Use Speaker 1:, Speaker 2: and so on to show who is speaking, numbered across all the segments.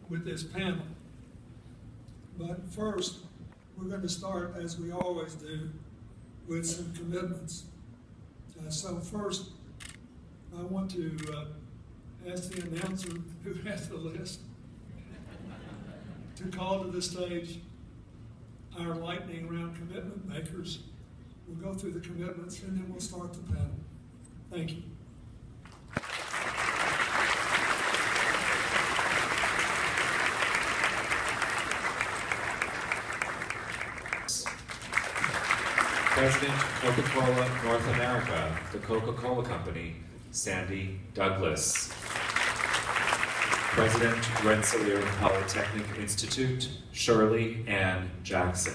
Speaker 1: with this panel. But first, we're going to start, as we always do, with some commitments. So first, I want to ask the announcer who has the list to call to the stage our lightning round commitment makers. We'll go through the commitments and then we'll start the panel. Thank you.
Speaker 2: President, Coca-Cola North America, the Coca-Cola Company, Sandy Douglas. President, Rensselaer Polytechnic Institute, Shirley Ann Jackson.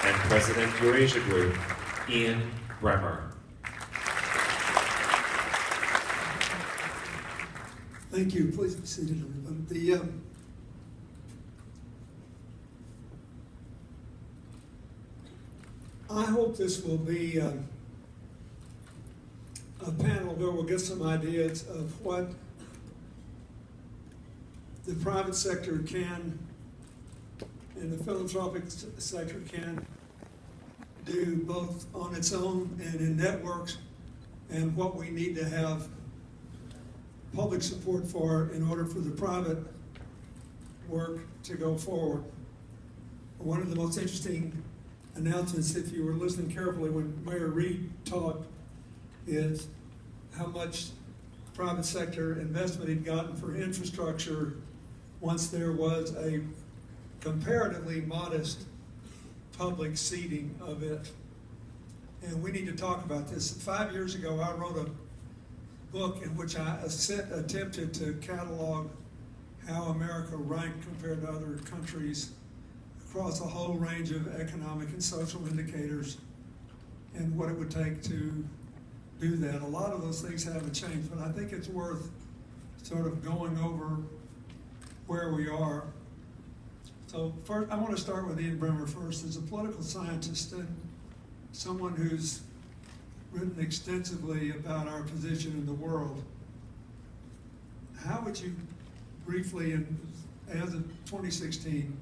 Speaker 2: And President, Eurasia Group, Ian Bremer.
Speaker 1: Thank you. Please be seated, everybody. I hope this will be a panel where we'll get some ideas of what the private sector can and the philanthropic sector can do both on its own and in networks, and what we need to have public support for in order for the private work to go forward. One of the most interesting announcements, if you were listening carefully when Mayor Reed talked, is how much private sector investment he'd gotten for infrastructure once there was a comparatively modest public seeding of it. And we need to talk about this. 5 years ago, I wrote a book in which I attempted to catalog how America ranked compared to other countries across a whole range of economic and social indicators, and what it would take to do that. A lot of those things haven't changed, but I think it's worth sort of going over where we are. So first, I want to start with Ian Bremer first. As a political scientist and someone who's written extensively about our position in the world, how would you briefly, as of 2016,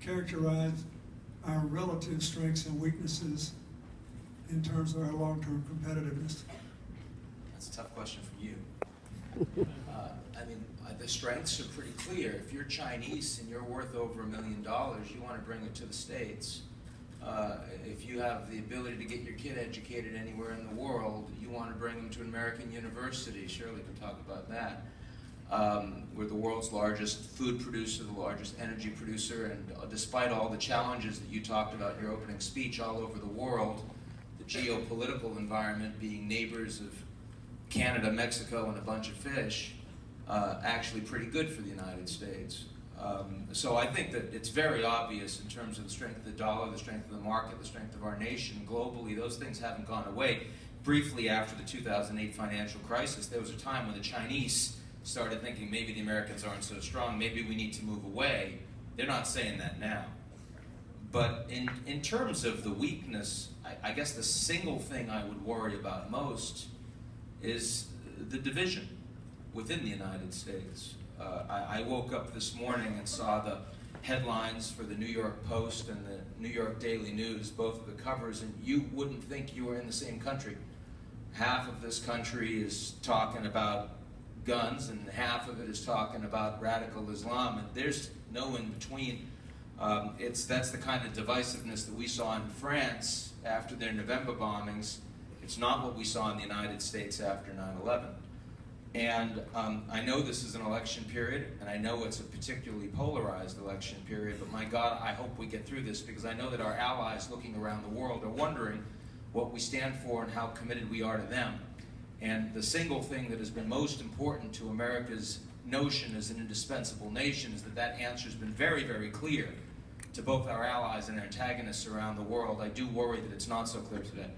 Speaker 1: characterize our relative strengths and weaknesses in terms of our long-term competitiveness?
Speaker 3: That's a tough question from you. The strengths are pretty clear. If you're Chinese and you're worth over $1 million, you want to bring it to the States. If you have the ability to get your kid educated anywhere in the world, you want to bring them to an American university. Shirley can talk about that. We're the world's largest food producer, the largest energy producer, and despite all the challenges that you talked about in your opening speech all over the world, the geopolitical environment being neighbors of Canada, Mexico, and a bunch of fish, actually pretty good for the United States. So I think that it's very obvious in terms of the strength of the dollar, the strength of the market, the strength of our nation globally. Those things haven't gone away. Briefly after the 2008 financial crisis, there was a time when the Chinese started thinking maybe the Americans aren't so strong, maybe we need to move away. They're not saying that now. But in terms of the weakness, I guess the single thing I would worry about most is the division within the United States. I woke up this morning and saw the headlines for the New York Post and the New York Daily News, both of the covers, and you wouldn't think you were in the same country. Half of this country is talking about guns and half of it is talking about radical Islam, and there's no in between. That's the kind of divisiveness that we saw in France after their November bombings. It's not what we saw in the United States after 9/11. And I know this is an election period, and I know it's a particularly polarized election period, but my God, I hope we get through this, because I know that our allies looking around the world are wondering what we stand for and how committed we are to them. And the single thing that has been most important to America's notion as an indispensable nation is that answer has been very, very clear to both our allies and our antagonists around the world. I do worry that it's not so clear today.